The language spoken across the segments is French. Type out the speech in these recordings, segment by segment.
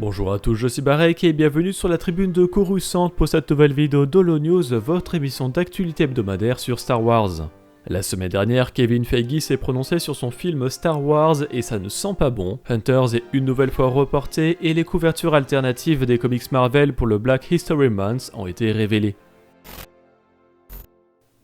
Bonjour à tous, je suis Barek et bienvenue sur la tribune de Coruscant pour cette nouvelle vidéo d'Holo News, votre émission d'actualité hebdomadaire sur Star Wars. La semaine dernière, Kevin Feige s'est prononcé sur son film Star Wars et ça ne sent pas bon. Hunters est une nouvelle fois reporté et les couvertures alternatives des comics Marvel pour le Black History Month ont été révélées.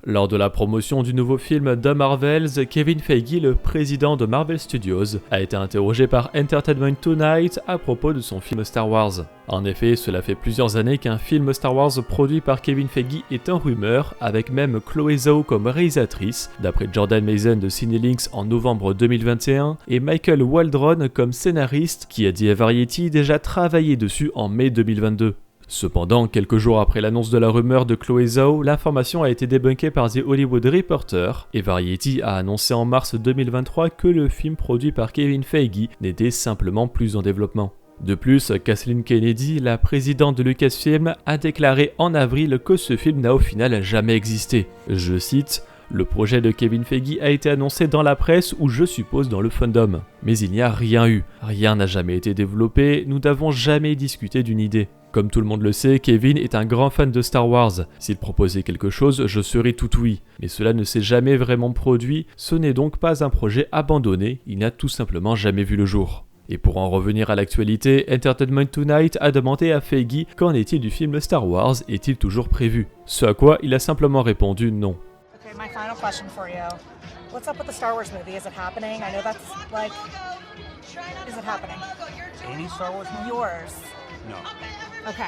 Lors de la promotion du nouveau film The Marvels, Kevin Feige, le président de Marvel Studios, a été interrogé par Entertainment Tonight à propos de son film Star Wars. En effet, cela fait plusieurs années qu'un film Star Wars produit par Kevin Feige est en rumeur, avec même Chloé Zhao comme réalisatrice, d'après Jordan Mason de Cinelinx en novembre 2021, et Michael Waldron comme scénariste, qui a dit à Variety déjà travailler dessus en mai 2022. Cependant, quelques jours après l'annonce de la rumeur de Chloé Zhao, l'information a été débunkée par The Hollywood Reporter, et Variety a annoncé en mars 2023 que le film produit par Kevin Feige n'était simplement plus en développement. De plus, Kathleen Kennedy, la présidente de Lucasfilm, a déclaré en avril que ce film n'a au final jamais existé. Je cite: « Le projet de Kevin Feige a été annoncé dans la presse ou je suppose dans le fandom. Mais il n'y a rien eu. Rien n'a jamais été développé, nous n'avons jamais discuté d'une idée. Comme tout le monde le sait, Kevin est un grand fan de Star Wars. S'il proposait quelque chose, je serais tout oui. Mais cela ne s'est jamais vraiment produit, ce n'est donc pas un projet abandonné, il n'a tout simplement jamais vu le jour. » Et pour en revenir à l'actualité, Entertainment Tonight a demandé à Feige qu'en est-il du film Star Wars, est-il toujours prévu? Ce à quoi il a simplement répondu non. Okay, my final question for you. What's up with the Star Wars movie? Is it happening? I know that's like... Is it happening? Any Star Wars movie? Yours. No. Okay.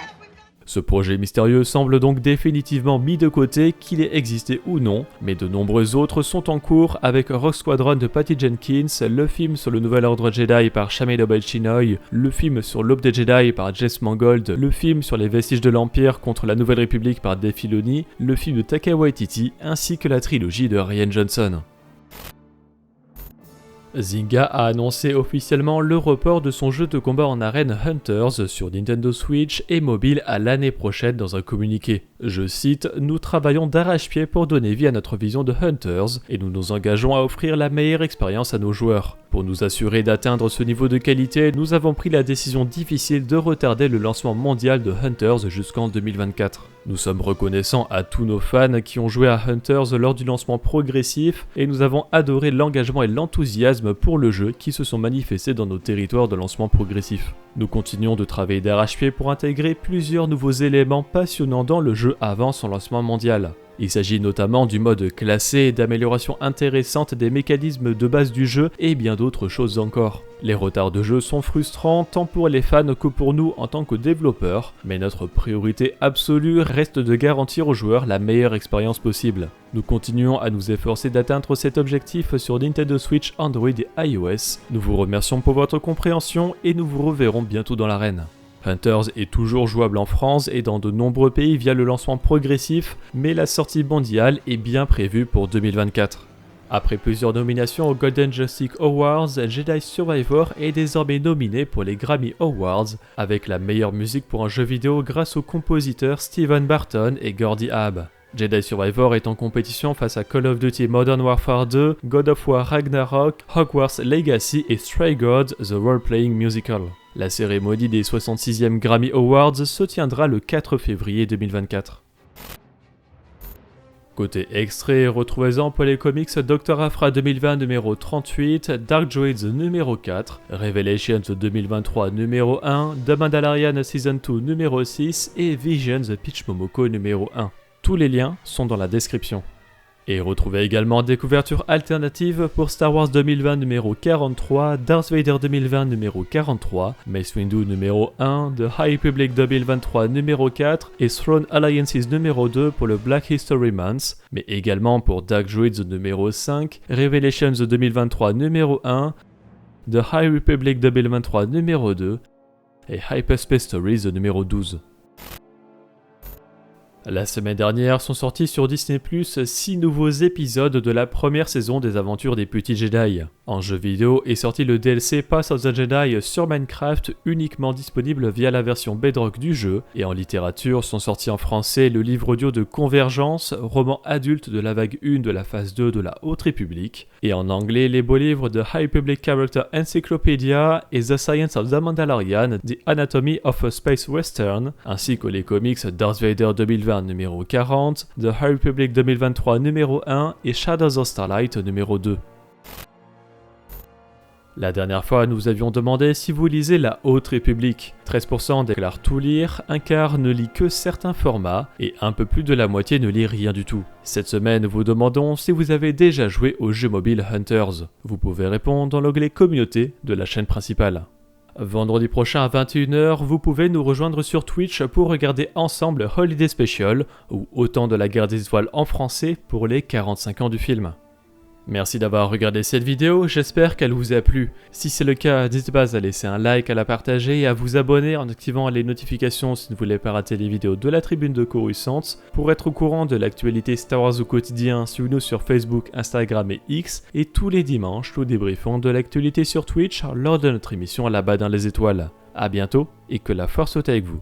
Ce projet mystérieux semble donc définitivement mis de côté, qu'il ait existé ou non, mais de nombreux autres sont en cours avec Rogue Squadron de Patty Jenkins, le film sur le nouvel ordre Jedi par Chamail Chinoy, le film sur l'Aube des Jedi par Jess Mangold, le film sur les vestiges de l'Empire contre la Nouvelle République par Dave Filoni, le film de Taika Waititi, ainsi que la trilogie de Rian Johnson. Zynga a annoncé officiellement le report de son jeu de combat en arène Hunters sur Nintendo Switch et mobile à l'année prochaine dans un communiqué. Je cite: « Nous travaillons d'arrache-pied pour donner vie à notre vision de Hunters et nous nous engageons à offrir la meilleure expérience à nos joueurs. Pour nous assurer d'atteindre ce niveau de qualité, nous avons pris la décision difficile de retarder le lancement mondial de Hunters jusqu'en 2024. Nous sommes reconnaissants à tous nos fans qui ont joué à Hunters lors du lancement progressif et nous avons adoré l'engagement et l'enthousiasme pour le jeu qui se sont manifestés dans nos territoires de lancement progressif. Nous continuons de travailler d'arrache-pied pour intégrer plusieurs nouveaux éléments passionnants dans le jeu avant son lancement mondial. Il s'agit notamment du mode classé, d'améliorations intéressantes des mécanismes de base du jeu et bien d'autres choses encore. Les retards de jeu sont frustrants tant pour les fans que pour nous en tant que développeurs, mais notre priorité absolue reste de garantir aux joueurs la meilleure expérience possible. Nous continuons à nous efforcer d'atteindre cet objectif sur Nintendo Switch, Android et iOS. Nous vous remercions pour votre compréhension et nous vous reverrons bientôt dans l'arène. Hunters est toujours jouable en France et dans de nombreux pays via le lancement progressif, mais la sortie mondiale est bien prévue pour 2024. Après plusieurs nominations aux Golden Joystick Awards, Jedi Survivor est désormais nominé pour les Grammy Awards, avec la meilleure musique pour un jeu vidéo grâce aux compositeurs Steven Barton et Gordy Habb. Jedi Survivor est en compétition face à Call of Duty Modern Warfare 2, God of War Ragnarok, Hogwarts Legacy et Stray Gods The Role-Playing Musical. La cérémonie des 66e Grammy Awards se tiendra le 4 février 2024. Côté extrait, retrouvez-en pour les comics Dr. Aphra 2020 numéro 38, Dark Droids numéro 4, Revelations 2023 numéro 1, The Mandalorian Season 2 numéro 6 et Visions Peach Momoko numéro 1. Tous les liens sont dans la description. Et retrouvez également des couvertures alternatives pour Star Wars 2020 numéro 43, Darth Vader 2020 numéro 43, Mace Windu numéro 1, The High Republic 2023 numéro 4 et Throne Alliances numéro 2 pour le Black History Month, mais également pour Dark Droids numéro 5, Revelations 2023 numéro 1, The High Republic 2023 numéro 2 et Hyperspace Stories numéro 12. La semaine dernière sont sortis sur Disney+, 6 nouveaux épisodes de la première saison des aventures des petits Jedi. En jeu vidéo est sorti le DLC Path of the Jedi sur Minecraft, uniquement disponible via la version Bedrock du jeu, et en littérature sont sortis en français le livre audio de Convergence, roman adulte de la vague 1 de la phase 2 de la Haute République, et en anglais les beaux livres de High Republic Character Encyclopedia et The Science of the Mandalorian, The Anatomy of a Space Western, ainsi que les comics Darth Vader 2020 numéro 40, The High Republic 2023 numéro 1 et Shadows of Starlight numéro 2. La dernière fois, nous avions demandé si vous lisez la Haute République. 13% déclarent tout lire, un quart ne lit que certains formats, et un peu plus de la moitié ne lit rien du tout. Cette semaine, vous demandons si vous avez déjà joué au jeu mobile Hunters. Vous pouvez répondre dans l'onglet Communauté de la chaîne principale. Vendredi prochain à 21h, vous pouvez nous rejoindre sur Twitch pour regarder ensemble Holiday Special, ou Autant de la guerre des étoiles en français pour les 45 ans du film. Merci d'avoir regardé cette vidéo, j'espère qu'elle vous a plu. Si c'est le cas, n'hésitez pas à laisser un like, à la partager et à vous abonner en activant les notifications si vous ne voulez pas rater les vidéos de la tribune de Coruscant. Pour être au courant de l'actualité Star Wars au quotidien, suivez-nous sur Facebook, Instagram et X. Et tous les dimanches, nous débriefons de l'actualité sur Twitch lors de notre émission La Bas dans les étoiles. A bientôt et que la force soit avec vous.